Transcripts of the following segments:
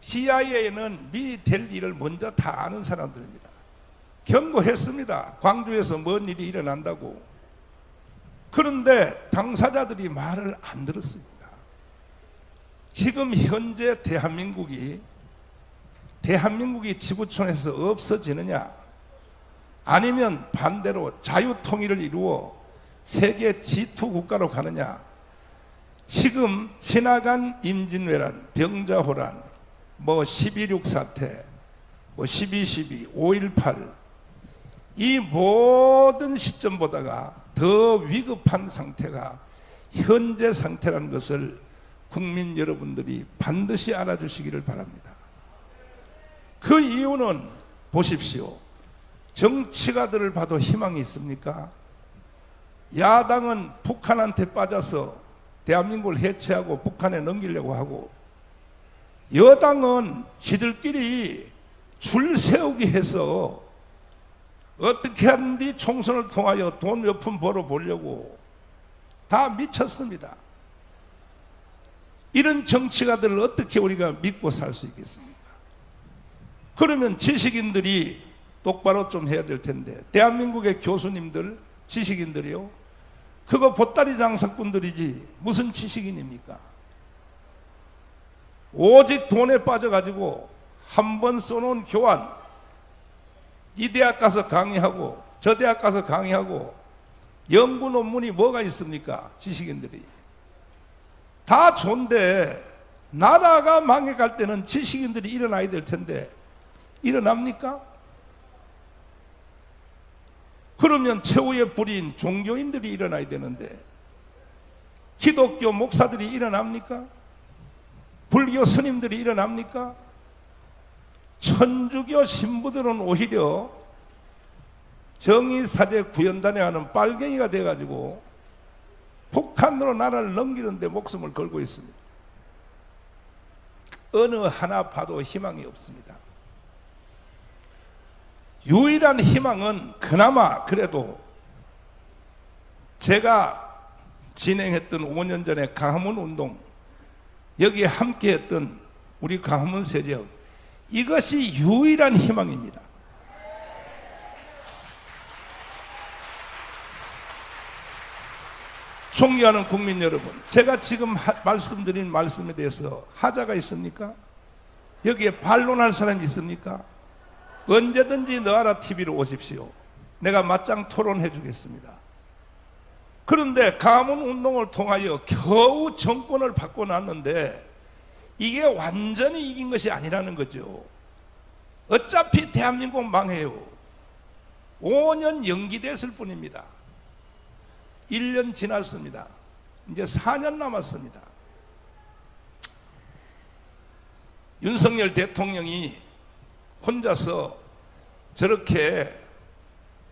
CIA는 미리 될 일을 먼저 다 아는 사람들입니다. 경고했습니다. 광주에서 뭔 일이 일어난다고. 그런데 당사자들이 말을 안 들었습니다. 지금 현재 대한민국이 지구촌에서 없어지느냐, 아니면 반대로 자유통일을 이루어 세계 G2 국가로 가느냐. 지금 지나간 임진왜란, 병자호란, 12.6 사태, 12.12, 5.18 이 모든 시점보다가 더 위급한 상태가 현재 상태라는 것을 국민 여러분들이 반드시 알아주시기를 바랍니다. 그 이유는 보십시오. 정치가들을 봐도 희망이 있습니까? 야당은 북한한테 빠져서 대한민국을 해체하고 북한에 넘기려고 하고, 여당은 지들끼리 줄 세우기 해서 어떻게 하는지 총선을 통하여 돈 몇 푼 벌어보려고 다 미쳤습니다. 이런 정치가들을 어떻게 우리가 믿고 살 수 있겠습니까? 그러면 지식인들이 똑바로 좀 해야 될 텐데, 대한민국의 교수님들, 지식인들이요, 그거 보따리 장사꾼들이지 무슨 지식인입니까? 오직 돈에 빠져가지고 한 번 써놓은 교환, 이 대학 가서 강의하고 저 대학 가서 강의하고, 연구 논문이 뭐가 있습니까? 지식인들이 다 좋은데 나라가 망해갈 때는 지식인들이 일어나야 될 텐데 일어납니까? 그러면 최후의 불인 종교인들이 일어나야 되는데 기독교 목사들이 일어납니까? 불교 스님들이 일어납니까? 천주교 신부들은 오히려 정의사제 구현단에 하는 빨갱이가 돼가지고 북한으로 나라를 넘기는데 목숨을 걸고 있습니다. 어느 하나 봐도 희망이 없습니다. 유일한 희망은 그나마 그래도 제가 진행했던 5년 전에 강화문 운동, 여기에 함께했던 우리 강화문 세력, 이것이 유일한 희망입니다. 존경하는 국민 여러분, 제가 지금 말씀드린 말씀에 대해서 하자가 있습니까? 여기에 반론할 사람이 있습니까? 언제든지 너하라 TV로 오십시오. 내가 맞짱 토론해 주겠습니다. 그런데 강화문 운동을 통하여 겨우 정권을 바꿔놨는데 이게 완전히 이긴 것이 아니라는 거죠. 어차피 대한민국 망해요. 5년 연기됐을 뿐입니다. 1년 지났습니다. 이제 4년 남았습니다. 윤석열 대통령이 혼자서 저렇게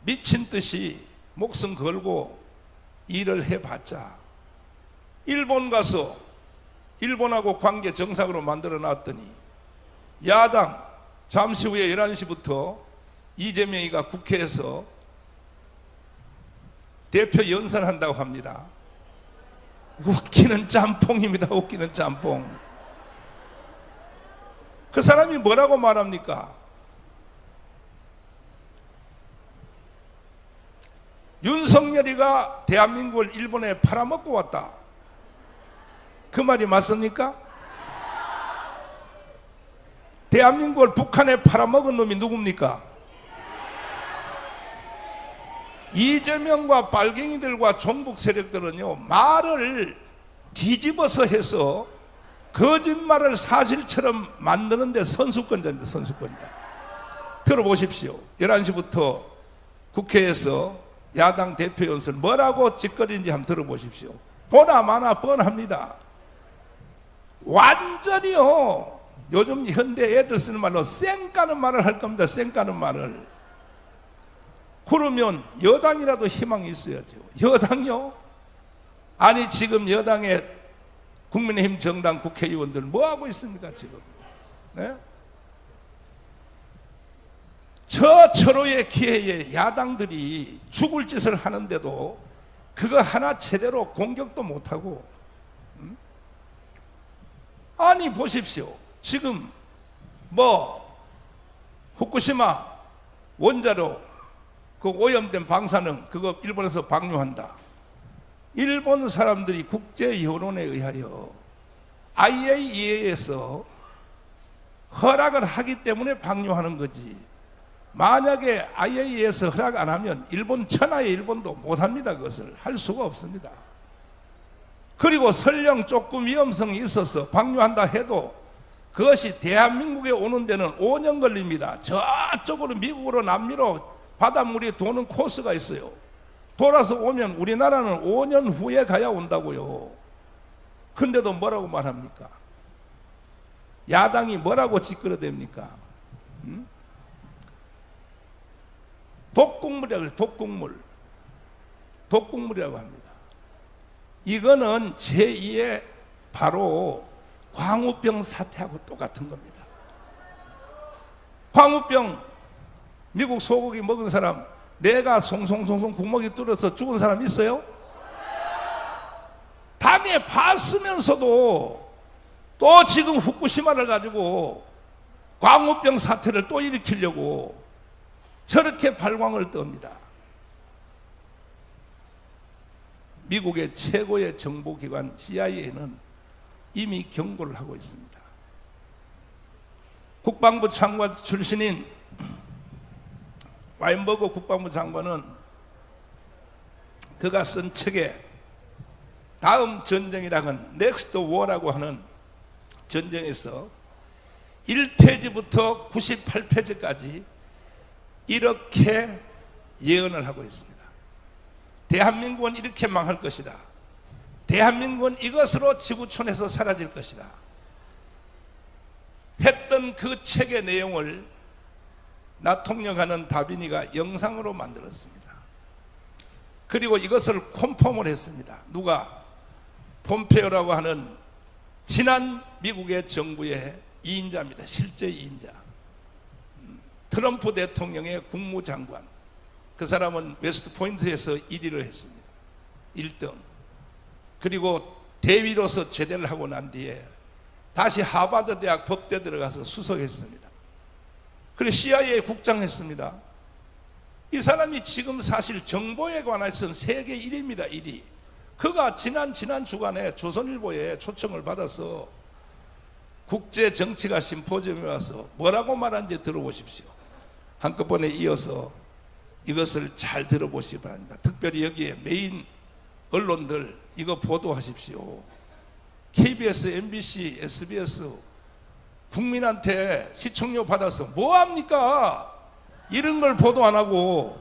미친 듯이 목숨 걸고 일을 해봤자, 일본 가서 일본하고 관계 정상으로 만들어 놨더니 야당 잠시 후에 11시부터 이재명이가 국회에서 대표 연설한다고 합니다. 웃기는 짬뽕입니다. 웃기는 짬뽕. 그 사람이 뭐라고 말합니까? 윤석열이가 대한민국을 일본에 팔아먹고 왔다. 그 말이 맞습니까? 대한민국을 북한에 팔아먹은 놈이 누굽니까? 이재명과 빨갱이들과 종북 세력들은요, 말을 뒤집어서 해서 거짓말을 사실처럼 만드는데 선수권자입니다. 선수권자. 들어보십시오. 11시부터 국회에서 야당 대표 연설 뭐라고 짓거리는지 한번 들어보십시오. 보나 마나 뻔합니다. 완전히요, 요즘 현대 애들 쓰는 말로 쌩까는 말을 할 겁니다. 쌩까는 말을. 그러면 여당이라도 희망이 있어야죠. 여당이요? 아니 지금 여당의 국민의힘 정당 국회의원들 뭐하고 있습니까 지금? 네? 저 철호의 기회에 야당들이 죽을 짓을 하는데도 그거 하나 제대로 공격도 못하고, 아니 보십시오. 지금 뭐 후쿠시마 원자로 그 오염된 방사능 그거 일본에서 방류한다. 일본 사람들이 국제 여론에 의하여 IAEA에서 허락을 하기 때문에 방류하는 거지. 만약에 IAEA에서 허락 안 하면 일본 천하의 일본도 못합니다. 그것을 할 수가 없습니다. 그리고 설령 조금 위험성이 있어서 방류한다 해도 그것이 대한민국에 오는 데는 5년 걸립니다. 저쪽으로 미국으로 남미로 바닷물이 도는 코스가 있어요. 돌아서 오면 우리나라는 5년 후에 가야 온다고요. 근데도 뭐라고 말합니까? 야당이 뭐라고 짓거려댑니까? 독극물이라고 해요. 독극물이라고 합니다. 이거는 제2의 바로 광우병 사태하고 똑같은 겁니다. 광우병 미국 소고기 먹은 사람 내가 송송송송 구멍이 뚫어서 죽은 사람 있어요? 당해 봤으면서도 또 지금 후쿠시마를 가지고 광우병 사태를 또 일으키려고 저렇게 발광을 떱니다. 미국의 최고의 정보기관 CIA는 이미 경고를 하고 있습니다. 국방부 장관 출신인 와인버그 국방부 장관은 그가 쓴 책에 다음 전쟁이라는 넥스트 워라고 하는 전쟁에서 1페이지부터 98페이지까지 이렇게 예언을 하고 있습니다. 대한민국은 이렇게 망할 것이다. 대한민국은 이것으로 지구촌에서 사라질 것이다. 했던 그 책의 내용을 나 통역하는 다비니가 영상으로 만들었습니다. 그리고 이것을 콘펌을 했습니다. 누가? 폼페오라고 하는 지난 미국의 정부의 2인자입니다. 실제 2인자. 트럼프 대통령의 국무장관. 그 사람은 웨스트포인트에서 1위를 했습니다. 1등. 그리고 대위로서 제대를 하고 난 뒤에 다시 하버드 대학 법대 들어가서 수석했습니다. 그리고 CIA 국장 했습니다. 이 사람이 지금 사실 정보에 관해서는 세계 1위입니다. 1위. 그가 지난 주간에 조선일보에 초청을 받아서 국제 정치가 심포지엄에 와서 뭐라고 말하는지 들어보십시오. 한꺼번에 이어서 이것을 잘 들어보시기 바랍니다. 특별히 여기에 메인 언론들 이거 보도하십시오. KBS, MBC, SBS 국민한테 시청료 받아서 뭐합니까? 이런 걸 보도 안 하고.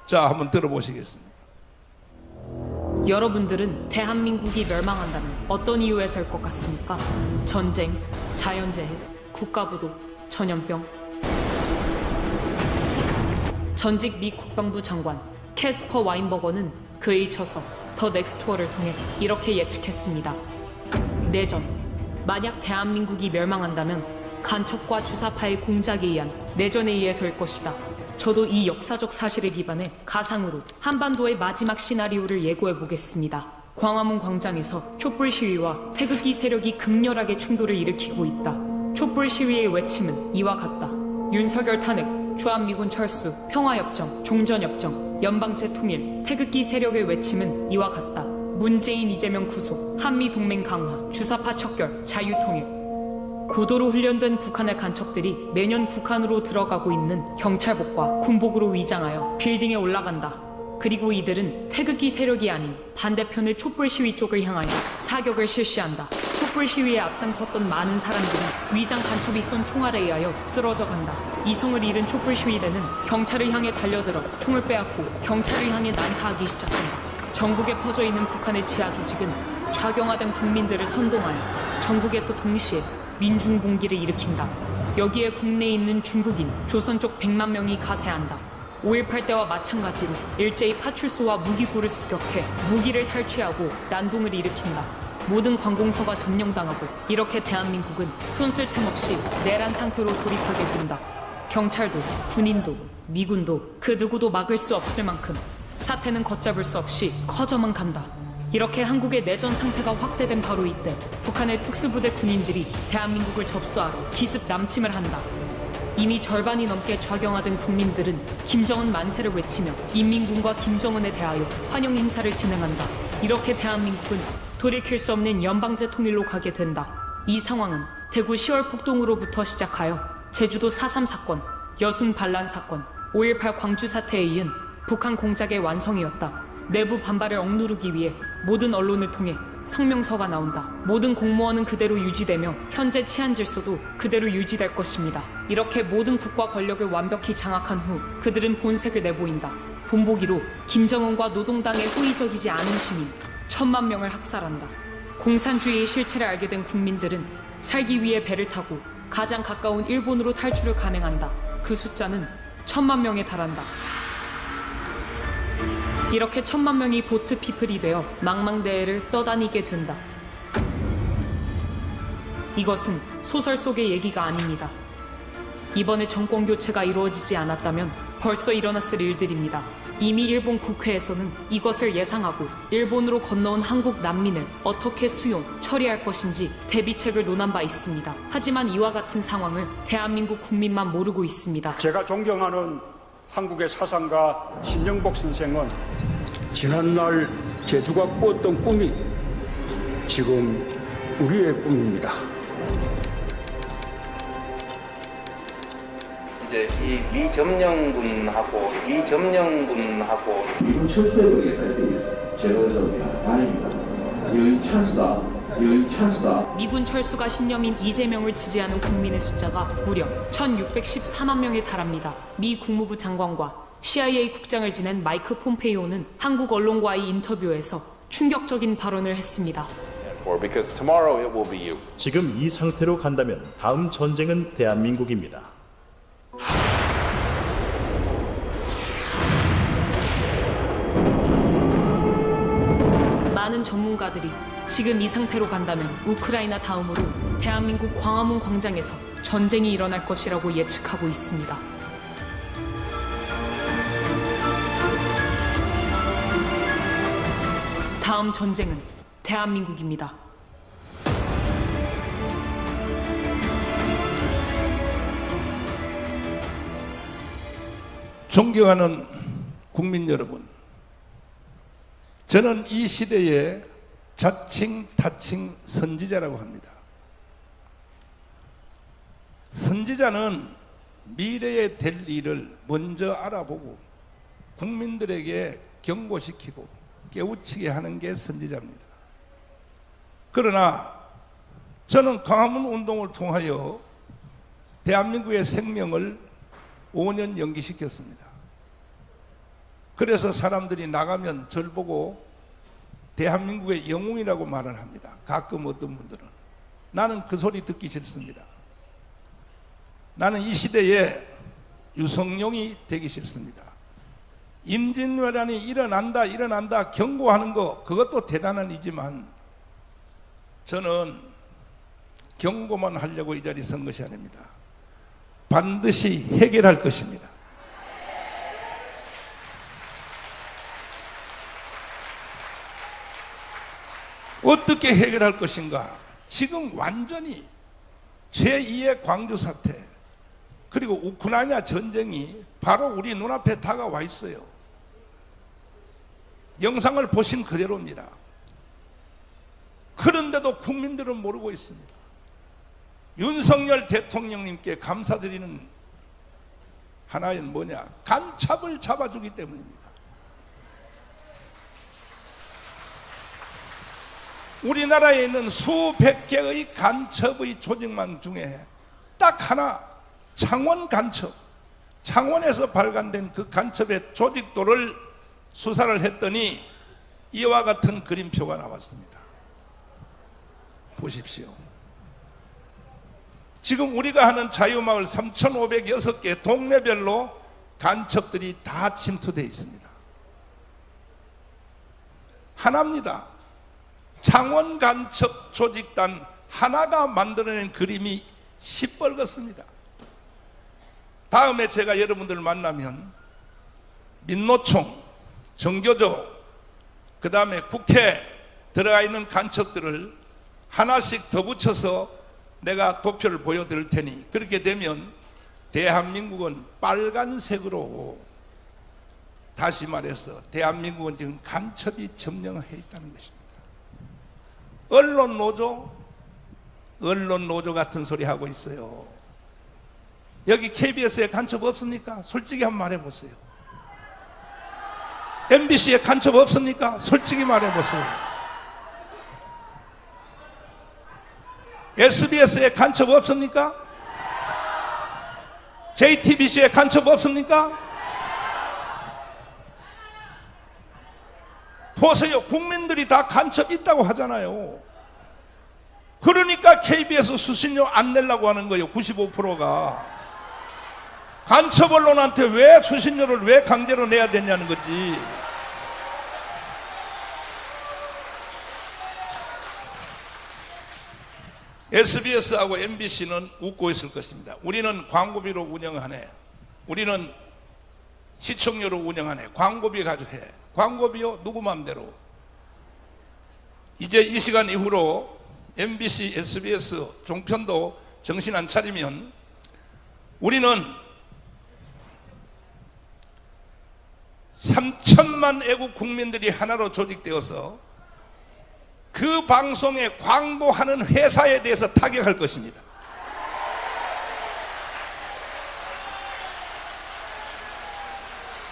자, 한번 들어보시겠습니다. 여러분들은 대한민국이 멸망한다면 어떤 이유에 설 것 같습니까? 전쟁, 자연재해, 국가부도, 전염병. 전직 미 국방부 장관 캐스퍼 와인버거는 그의 저서 더 넥스트 워를 통해 이렇게 예측했습니다. 내전. 만약 대한민국이 멸망한다면 간첩과 주사파의 공작에 의한 내전에 의해 설 것이다. 저도 이 역사적 사실에 기반해 가상으로 한반도의 마지막 시나리오를 예고해 보겠습니다. 광화문 광장에서 촛불 시위와 태극기 세력이 극렬하게 충돌을 일으키고 있다. 촛불 시위의 외침은 이와 같다. 윤석열 탄핵, 주한미군 철수, 평화협정, 종전협정, 연방제 통일, 태극기 세력의 외침은 이와 같다. 문재인, 이재명 구속, 한미동맹 강화, 주사파 척결, 자유통일. 고도로 훈련된 북한의 간첩들이 매년 북한으로 들어가고 있는 경찰복과 군복으로 위장하여 빌딩에 올라간다. 그리고 이들은 태극기 세력이 아닌 반대편의 촛불 시위 쪽을 향하여 사격을 실시한다. 촛불 시위에 앞장섰던 많은 사람들이 위장 간첩이 쏜 총알에 의하여 쓰러져 간다. 이성을 잃은 촛불 시위대는 경찰을 향해 달려들어 총을 빼앗고 경찰을 향해 난사하기 시작한다. 전국에 퍼져 있는 북한의 지하 조직은 좌경화된 국민들을 선동하여 전국에서 동시에 민중봉기를 일으킨다. 여기에 국내에 있는 중국인, 조선 쪽 100만 명이 가세한다. 5.18 때와 마찬가지로 일제히 파출소와 무기고를 습격해 무기를 탈취하고 난동을 일으킨다. 모든 관공서가 점령당하고 이렇게 대한민국은 손쓸 틈 없이 내란 상태로 돌입하게 된다. 경찰도, 군인도, 미군도 그 누구도 막을 수 없을 만큼 사태는 걷잡을 수 없이 커져만 간다. 이렇게 한국의 내전 상태가 확대된 바로 이때 북한의 특수부대 군인들이 대한민국을 접수하러 기습 남침을 한다. 이미 절반이 넘게 좌경화된 국민들은 김정은 만세를 외치며 인민군과 김정은에 대하여 환영 행사를 진행한다. 이렇게 대한민국은 돌이킬 수 없는 연방제 통일로 가게 된다. 이 상황은 대구 10월 폭동으로부터 시작하여 제주도 4.3 사건, 여순 반란 사건, 5.18 광주 사태에 이은 북한 공작의 완성이었다. 내부 반발을 억누르기 위해 모든 언론을 통해 성명서가 나온다. 모든 공무원은 그대로 유지되며 현재 치안 질서도 그대로 유지될 것입니다. 이렇게 모든 국가 권력을 완벽히 장악한 후 그들은 본색을 내보인다. 본보기로 김정은과 노동당에 호의적이지 않은 시민 1,000만 명을 학살한다. 공산주의의 실체를 알게 된 국민들은 살기 위해 배를 타고 가장 가까운 일본으로 탈출을 감행한다. 그 숫자는 1,000만 명에 달한다. 이렇게 1,000만 명이 보트 피플이 되어 망망대해를 떠다니게 된다. 이것은 소설 속의 얘기가 아닙니다. 이번에 정권 교체가 이루어지지 않았다면 벌써 일어났을 일들입니다. 이미 일본 국회에서는 이것을 예상하고 일본으로 건너온 한국 난민을 어떻게 수용, 처리할 것인지 대비책을 논한 바 있습니다. 하지만 이와 같은 상황을 대한민국 국민만 모르고 있습니다. 제가 존경하는 한국의 사상가 신정복 선생은 지난날 제주가 꾸었던 꿈이 지금 우리의 꿈입니다. 이제 이 미점령군하고 미군 철수해버리겠다 이렇게 얘기했어요. 제가 그래서 야 다행이다. 여기 찬스다. 미군 철수가 신념인 이재명을 지지하는 국민의 숫자가 무려 1,614만 명에 달합니다. 미 국무부 장관과 CIA 국장을 지낸 마이크 폼페이오는 한국 언론과의 인터뷰에서 충격적인 발언을 했습니다. 지금 이 상태로 간다면 다음 전쟁은 대한민국입니다. 많은 전문가들이 지금 이 상태로 간다면 우크라이나 다음으로 대한민국 광화문 광장에서 전쟁이 일어날 것이라고 예측하고 있습니다. 다음 전쟁은 대한민국입니다. 존경하는 국민 여러분, 저는 이 시대의 자칭 타칭 선지자라고 합니다. 선지자는 미래에 될 일을 먼저 알아보고 국민들에게 경고시키고 깨우치게 하는 게 선지자입니다. 그러나 저는 광화문 운동을 통하여 대한민국의 생명을 5년 연기시켰습니다. 그래서 사람들이 나가면 절 보고 대한민국의 영웅이라고 말을 합니다. 가끔 어떤 분들은. 나는 그 소리 듣기 싫습니다. 나는 이 시대에 유성룡이 되기 싫습니다. 임진왜란이 일어난다 경고하는 거, 그것도 대단한 일이지만 저는 경고만 하려고 이 자리에 선 것이 아닙니다. 반드시 해결할 것입니다. 어떻게 해결할 것인가? 지금 완전히 제2의 광주 사태, 그리고 우크라이나 전쟁이 바로 우리 눈앞에 다가와 있어요. 영상을 보신 그대로입니다. 그런데도 국민들은 모르고 있습니다. 윤석열 대통령님께 감사드리는 하나는 뭐냐? 간첩을 잡아주기 때문입니다. 우리나라에 있는 수백 개의 간첩의 조직망 중에 딱 하나, 창원 간첩, 창원에서 발간된 그 간첩의 조직도를 수사를 했더니 이와 같은 그림표가 나왔습니다. 보십시오. 지금 우리가 하는 자유마을 3,506개 동네별로 간첩들이 다 침투되어 있습니다. 하나입니다. 창원 간첩 조직단 하나가 만들어낸 그림이 시뻘겋습니다. 다음에 제가 여러분들을 만나면 민노총, 정교조, 그 다음에 국회, 들어가 있는 간첩들을 하나씩 더 붙여서 내가 도표를 보여드릴 테니 그렇게 되면 대한민국은 빨간색으로, 다시 말해서 대한민국은 지금 간첩이 점령해 있다는 것입니다. 언론 노조 같은 소리 하고 있어요. 여기 KBS에 간첩 없습니까? 솔직히 한번 말해보세요. MBC에 간첩 없습니까? 솔직히 말해보세요. SBS에 간첩 없습니까? JTBC에 간첩 없습니까? 보세요. 국민들이 다 간첩 있다고 하잖아요. 그러니까 KBS 수신료 안 내려고 하는 거예요. 95%가. 간첩 언론한테 왜 수신료를 왜 강제로 내야 되냐는 거지. SBS하고 MBC는 웃고 있을 것입니다. 우리는 광고비로 운영하네. 우리는 시청료로 운영하네. 광고비 가지고 해. 광고비요? 누구 맘대로. 이제 이 시간 이후로 MBC, SBS 종편도 정신 안 차리면 우리는 3천만 애국 국민들이 하나로 조직되어서 그 방송에 광고하는 회사에 대해서 타격할 것입니다.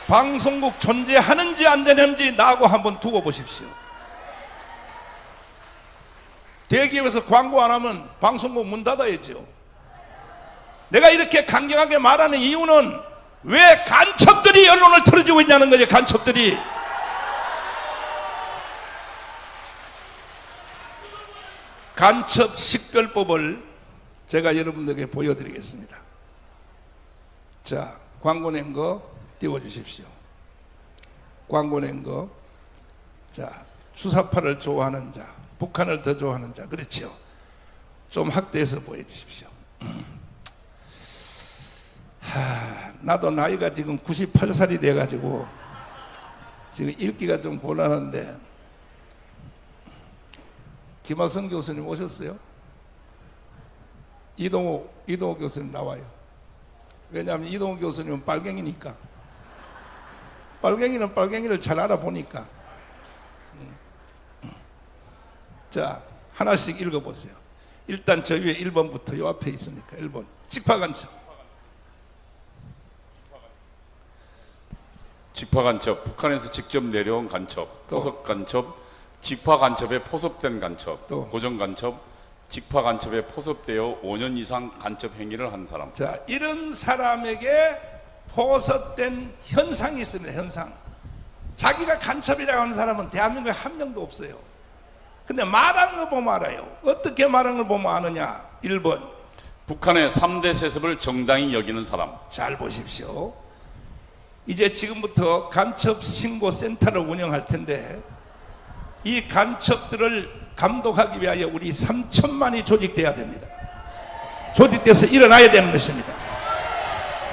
방송국 존재하는지 안 되는지 나하고 한번 두고 보십시오. 대기업에서 광고 안 하면 방송국 문 닫아야죠. 내가 이렇게 강경하게 말하는 이유는 왜 간첩들이 언론을 틀어주고 있냐는 거죠. 간첩들이. 간첩 식별법을 제가 여러분들에게 보여드리겠습니다. 자, 광고 낸 거 띄워주십시오. 광고 낸 거. 자, 주사파를 좋아하는 자, 북한을 더 좋아하는 자, 그렇죠. 좀 확대해서 보여주십시오. 나도 나이가 지금 98살이 돼가지고 지금 읽기가 좀 곤란한데, 김학성 교수님 오셨어요? 이동호 교수님 나와요. 왜냐하면 이동호 교수님은 빨갱이니까. 빨갱이는 빨갱이를 잘 알아보니까. 자, 하나씩 읽어보세요. 일단 저 위에 1번부터 요 앞에 있으니까 1번. 직파간첩. 직파간첩, 북한에서 직접 내려온 간첩, 포섭간첩, 직파간첩에 포섭된 간첩, 고정간첩, 직파간첩에 포섭되어 5년 이상 간첩 행위를 한 사람. 자, 이런 사람에게 포섭된 현상이 있습니다. 현상. 자기가 간첩이라고 하는 사람은 대한민국에 한 명도 없어요. 근데 말하는 거 보면 알아요. 어떻게 말하는 걸 보면 아느냐. 1번. 북한의 3대 세습을 정당히 여기는 사람. 잘 보십시오. 이제 지금부터 간첩 신고 센터를 운영할 텐데, 이 간첩들을 감독하기 위하여 우리 3천만이 조직돼야 됩니다. 조직돼서 일어나야 되는 것입니다.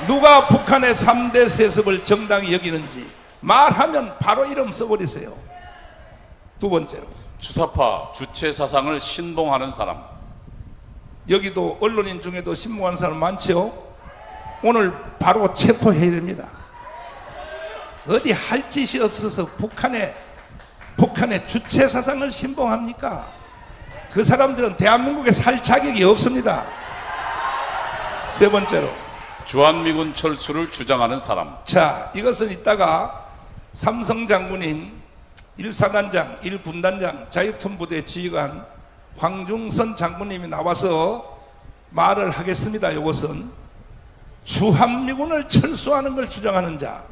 누가 북한의 3대 세습을 정당히 여기는지 말하면 바로 이름 써버리세요. 두 번째로, 주사파 주체 사상을 신봉하는 사람. 여기도 언론인 중에도 신봉하는 사람 많죠. 오늘 바로 체포해야 됩니다. 어디 할 짓이 없어서 북한의 주체 사상을 신봉합니까? 그 사람들은 대한민국에 살 자격이 없습니다. 세 번째로, 주한미군 철수를 주장하는 사람. 자, 이것은 이따가 삼성 장군인 1사단장, 1군단장, 자유통부대 지휘관 황중선 장군님이 나와서 말을 하겠습니다. 이것은 주한미군을 철수하는 걸 주장하는 자,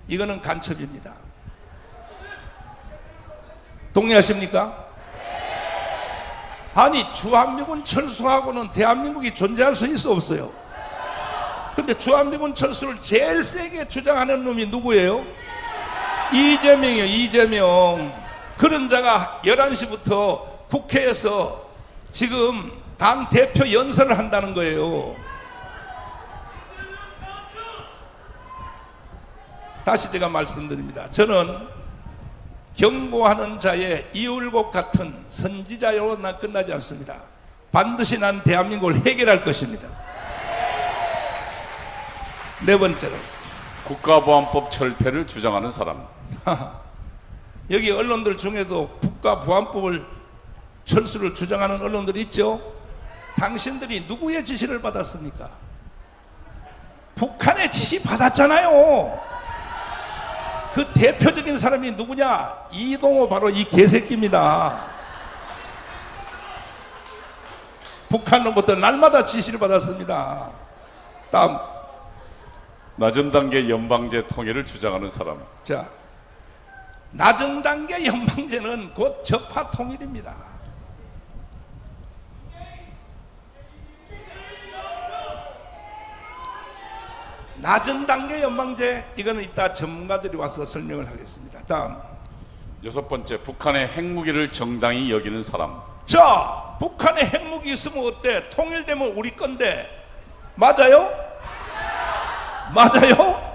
이거는 간첩입니다. 동의하십니까? 아니, 주한미군 철수하고는 대한민국이 존재할 수 있어 없어요? 근데 주한미군 철수를 제일 세게 주장하는 놈이 누구예요? 이재명이요. 이재명. 그런 자가 11시부터 국회에서 지금 당 대표 연설을 한다는 거예요. 다시 제가 말씀드립니다. 저는 경고하는 자의 이울곡 같은 선지자로 끝나지 않습니다. 반드시 난 대한민국을 해결할 것입니다. 네 번째로, 국가보안법 철폐를 주장하는 사람. 여기 언론들 중에도 국가보안법을 철수를 주장하는 언론들이 있죠. 당신들이 누구의 지시를 받았습니까? 북한의 지시 받았잖아요. 그 대표적인 사람이 누구냐? 이동호, 바로 이 개새끼입니다. 북한으로부터 날마다 지시를 받았습니다. 다음, 낮은 단계 연방제 통일을 주장하는 사람. 자, 낮은 단계 연방제는 곧 적화 통일입니다. 낮은 단계 연방제, 이거는 이따 전문가들이 와서 설명을 하겠습니다. 다음, 여섯 번째, 북한의 핵무기를 정당히 여기는 사람. 자, 북한에 핵무기 있으면 어때? 통일되면 우리 건데. 맞아요? 맞아요?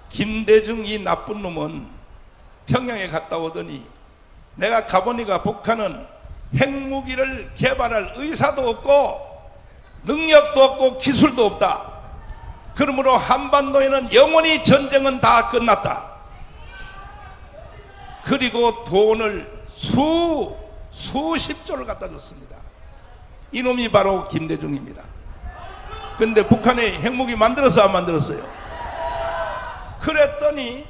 김대중 이 나쁜 놈은 평양에 갔다 오더니 내가 가보니까 북한은 핵무기를 개발할 의사도 없고 능력도 없고 기술도 없다. 그러므로 한반도에는 영원히 전쟁은 다 끝났다. 그리고 돈을 수십조를 갖다 줬습니다. 이놈이 바로 김대중입니다. 근데 북한에 핵무기 만들어서 안 만들었어요? 그랬더니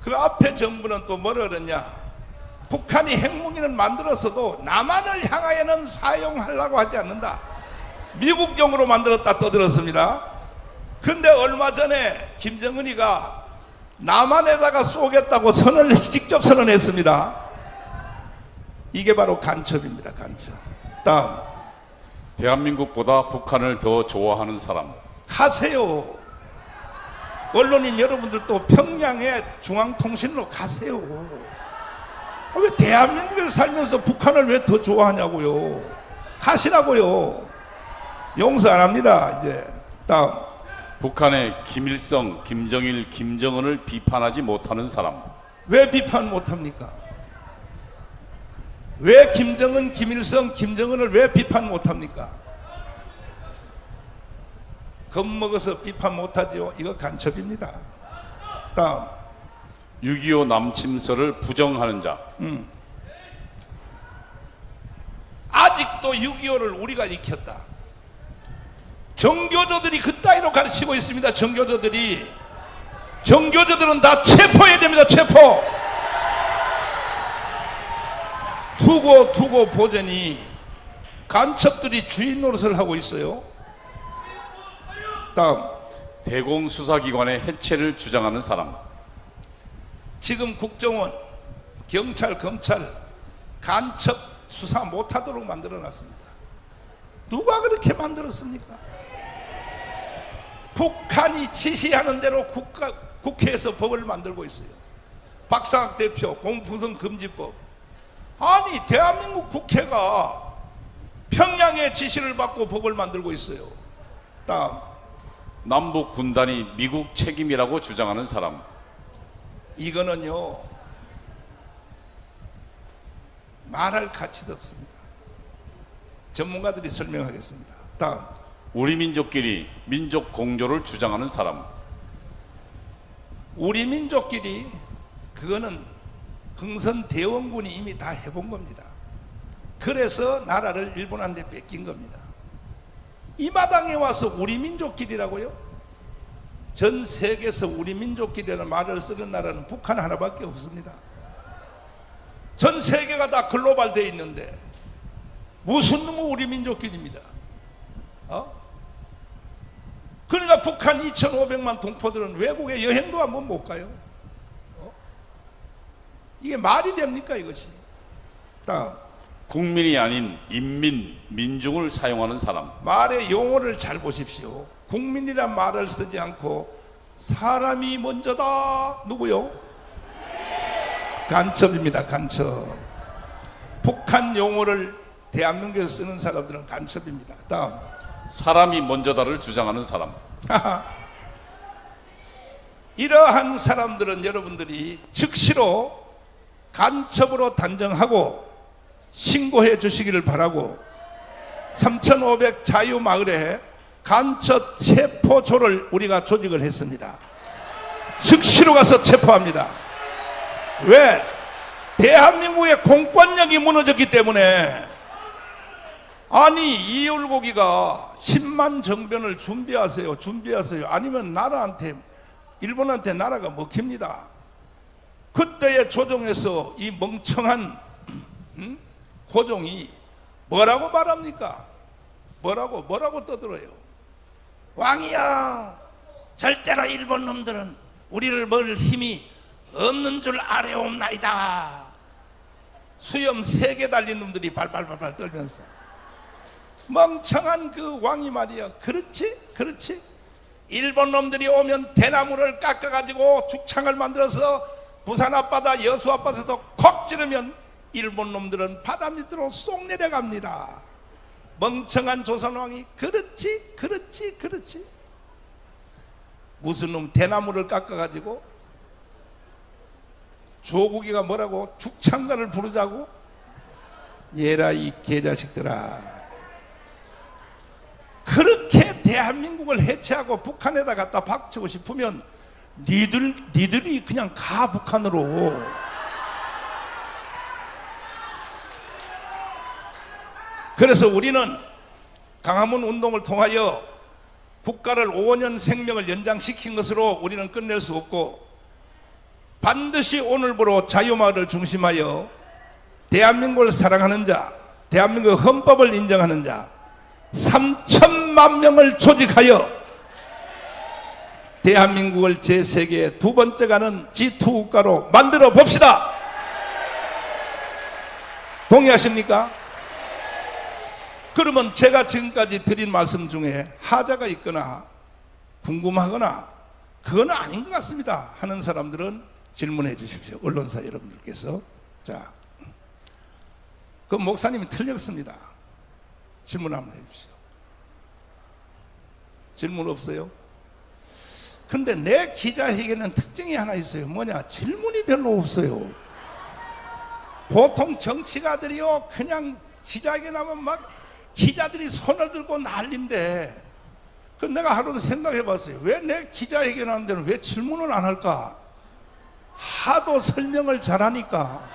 그 앞에 정부는 또 뭐라 그러냐? 북한이 핵무기는 만들었어도 남한을 향하여는 사용하려고 하지 않는다. 미국용으로 만들었다 떠들었습니다. 근데 얼마 전에 김정은이가 남한에다가 쏘겠다고 직접 선언했습니다. 이게 바로 간첩입니다. 간첩. 다음, 대한민국보다 북한을 더 좋아하는 사람. 가세요. 언론인 여러분들도 평양의 중앙통신으로 가세요. 왜 대한민국에서 살면서 북한을 왜 더 좋아하냐고요. 가시라고요. 용서 안 합니다. 이제 다음, 북한의 김일성, 김정일, 김정은을 비판하지 못하는 사람. 왜 비판 못합니까? 왜 김정은, 김일성, 김정은을 왜 비판 못합니까? 겁먹어서 비판 못하죠. 이거 간첩입니다. 다음, 6.25 남침설을 부정하는 자. 아직도 6.25를 우리가 익혔다. 정교조들이 그따위로 가르치고 있습니다. 정교조들은 다 체포해야 됩니다. 체포. 두고 보더니 간첩들이 주인 노릇을 하고 있어요. 다음, 대공수사기관의 해체를 주장하는 사람. 지금 국정원, 경찰, 검찰 간첩 수사 못하도록 만들어놨습니다. 누가 그렇게 만들었습니까? 북한이 지시하는 대로 국회에서 법을 만들고 있어요. 박상학 대표 공풍성 금지법. 아니, 대한민국 국회가 평양의 지시를 받고 법을 만들고 있어요. 다음, 남북 분단이 미국 책임이라고 주장하는 사람. 이거는요 말할 가치도 없습니다. 전문가들이 설명하겠습니다. 다음, 우리 민족끼리 민족 공조를 주장하는 사람. 우리 민족끼리, 그거는 흥선 대원군이 이미 다 해본 겁니다. 그래서 나라를 일본한테 뺏긴 겁니다. 이 마당에 와서 우리 민족끼리라고요? 전 세계에서 우리 민족끼리라는 말을 쓰는 나라는 북한 하나밖에 없습니다. 전 세계가 다 글로벌 되어 있는데 무슨 놈의 우리 민족끼리입니다. 그러니까 북한 2,500만 동포들은 외국에 여행도 한번 못 가요. 이게 말이 됩니까, 이것이? 다음, 국민이 아닌 인민, 민중을 사용하는 사람. 말의 용어를 잘 보십시오. 국민이란 말을 쓰지 않고 사람이 먼저다. 누구요? 간첩입니다. 간첩. 북한 용어를 대한민국에서 쓰는 사람들은 간첩입니다. 다음, 사람이 먼저다를 주장하는 사람. 이러한 사람들은 여러분들이 즉시로 간첩으로 단정하고 신고해 주시기를 바라고 3,500 자유마을에 간첩 체포조를 우리가 조직을 했습니다. 즉시로 가서 체포합니다. 왜? 대한민국의 공권력이 무너졌기 때문에. 아니, 이율곡이가 10만 정변을 준비하세요. 아니면 나라한테, 일본한테 나라가 먹힙니다. 그때의 조정에서 이 멍청한 고종이 뭐라고 말합니까? 뭐라고 떠들어요? 왕이야, 절대로 일본 놈들은 우리를 먹을 힘이 없는 줄 아뢰옵나이다. 수염 3개 달린 놈들이 발발발발 떨면서. 멍청한 그 왕이 말이야. 그렇지. 일본 놈들이 오면 대나무를 깎아가지고 죽창을 만들어서 부산 앞바다 여수 앞바다에서 콕 찌르면 일본 놈들은 바다 밑으로 쏙 내려갑니다. 멍청한 조선왕이 그렇지. 무슨 놈 대나무를 깎아가지고 조국이가 뭐라고 죽창가를 부르자고? 얘라 이 개자식들아. 그렇게 대한민국을 해체하고 북한에다 갖다 박치고 싶으면 니들이 그냥 가 북한으로. 그래서 우리는 강화문 운동을 통하여 국가를 5년 생명을 연장시킨 것으로 우리는 끝낼 수 없고, 반드시 오늘부로 자유마을을 중심하여 대한민국을 사랑하는 자, 대한민국 헌법을 인정하는 자 3천만 명을 조직하여 대한민국을 제3계 두 번째 가는 G2 국가로 만들어 봅시다. 동의하십니까? 그러면 제가 지금까지 드린 말씀 중에 하자가 있거나 궁금하거나 그건 아닌 것 같습니다 하는 사람들은 질문해 주십시오. 언론사 여러분들께서. 자, 그 목사님이 틀렸습니다. 질문 한번 해주십시오. 질문 없어요? 근데 내 기자회견은 특징이 하나 있어요. 뭐냐? 질문이 별로 없어요. 보통 정치가들이요, 그냥 기자회견하면 막 기자들이 손을 들고 난리인데, 그 내가 하루도 생각해 봤어요. 왜 내 기자회견하는 데는 왜 질문을 안 할까? 하도 설명을 잘하니까.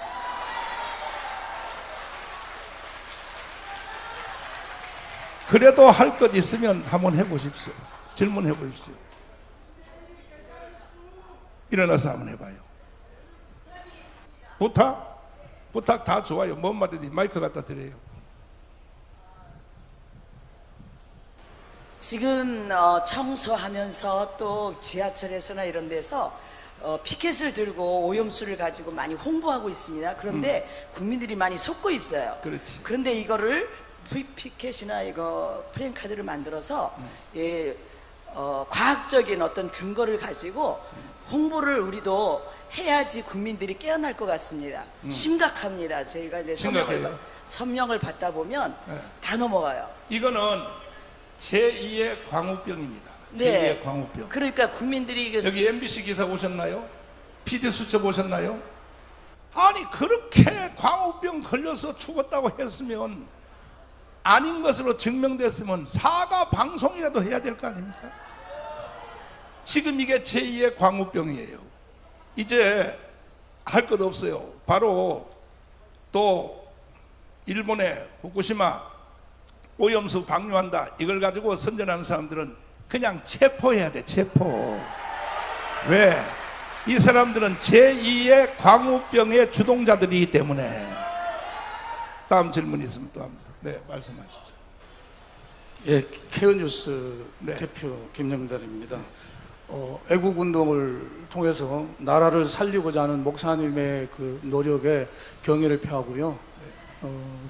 그래도 할 것 있으면 한번 해보십시오. 질문해 보십시오. 일어나서 한번 해봐요. 부탁 다 좋아요. 뭔 말이든 마이크 갖다 드려요. 지금 청소하면서 또 지하철에서나 이런 데서 피켓을 들고 오염수를 가지고 많이 홍보하고 있습니다. 그런데 국민들이 많이 속고 있어요. 그렇지. 그런데 이거를 피켓이나 이거 프랜카드를 만들어서 과학적인 어떤 근거를 가지고 홍보를 우리도 해야지 국민들이 깨어날 것 같습니다. 심각합니다. 저희가 이제 서명을 받다 보면 다 넘어가요. 이거는 제2의 광우병입니다. 네. 제2의 광우병. 그러니까 국민들이 여기 MBC 기사 보셨나요? PD 수첩 보셨나요? 아니, 그렇게 광우병 걸려서 죽었다고 했으면, 아닌 것으로 증명됐으면 사과 방송이라도 해야 될 거 아닙니까? 지금 이게 제2의 광우병이에요. 이제 할 것 없어요. 바로 또 일본의 후쿠시마 오염수 방류한다, 이걸 가지고 선전하는 사람들은 그냥 체포해야 돼. 체포. 왜? 이 사람들은 제2의 광우병의 주동자들이기 때문에. 다음 질문 있으면 또 합니다. 네, 말씀하시죠. 예, 케어뉴스 네. 대표 김영달입니다. 애국운동을 통해서 나라를 살리고자 하는 목사님의 그 노력에 경의를 표하고요.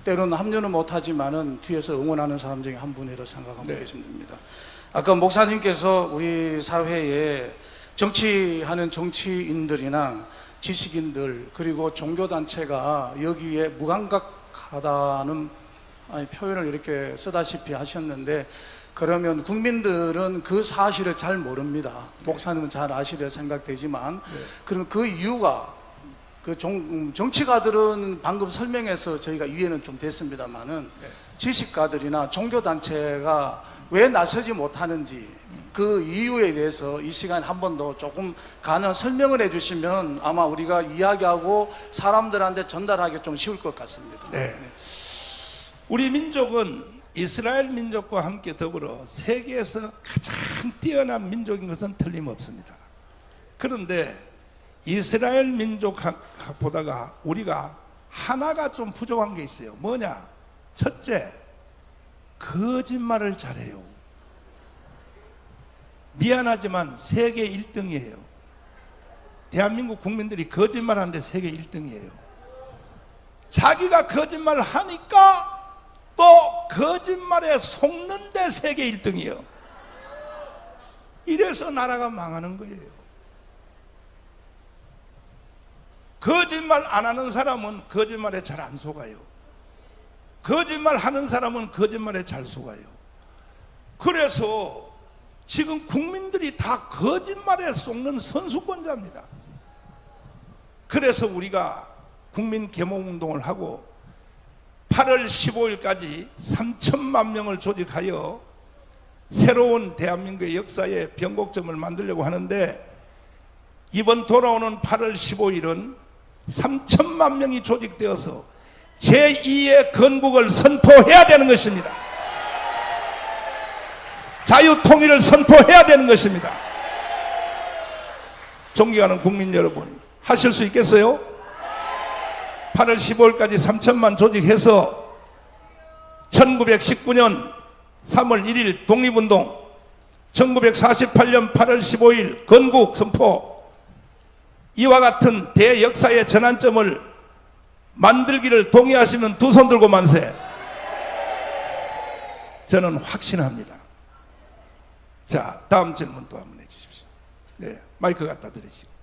때로는 합류는 못하지만은 뒤에서 응원하는 사람 중에 한 분이라고 생각하면 네. 계시면 됩니다. 아까 목사님께서 우리 사회에 정치하는 정치인들이나 지식인들 그리고 종교단체가 여기에 무감각하다는 표현을 이렇게 쓰다시피 하셨는데, 그러면 국민들은 그 사실을 잘 모릅니다. 목사님은 잘 아시리라 생각되지만, 그럼 그 이유가, 정치가들은 방금 설명해서 저희가 이해는 좀 됐습니다만은, 지식가들이나 종교단체가 왜 나서지 못하는지, 그 이유에 대해서 이 시간에 한 번 더 조금 가능한 설명을 해주시면 아마 우리가 이야기하고 사람들한테 전달하기 좀 쉬울 것 같습니다. 네. 우리 민족은 이스라엘 민족과 함께 더불어 세계에서 가장 뛰어난 민족인 것은 틀림없습니다. 그런데 이스라엘 민족보다가 우리가 하나가 좀 부족한 게 있어요. 뭐냐? 첫째, 거짓말을 잘해요. 미안하지만 세계 1등이에요. 대한민국 국민들이 거짓말하는데 세계 1등이에요. 자기가 거짓말을 하니까 또 거짓말에 속는데 세계 1등이에요. 이래서 나라가 망하는 거예요. 거짓말 안 하는 사람은 거짓말에 잘 안 속아요. 거짓말 하는 사람은 거짓말에 잘 속아요. 그래서 지금 국민들이 다 거짓말에 속는 선수권자입니다. 그래서 우리가 국민 계몽운동을 하고 8월 15일까지 3천만 명을 조직하여 새로운 대한민국의 역사의 변곡점을 만들려고 하는데, 이번 돌아오는 8월 15일은 3천만 명이 조직되어서 제2의 건국을 선포해야 되는 것입니다. 자유통일을 선포해야 되는 것입니다. 존경하는 국민 여러분, 하실 수 있겠어요? 8월 15일까지 3천만 조직해서 1919년 3월 1일 독립운동, 1948년 8월 15일 건국 선포, 이와 같은 대역사의 전환점을 만들기를 동의하시면 두 손 들고 만세. 저는 확신합니다. 자, 다음 질문 또 한번 해주십시오. 네, 마이크 갖다 드리시고.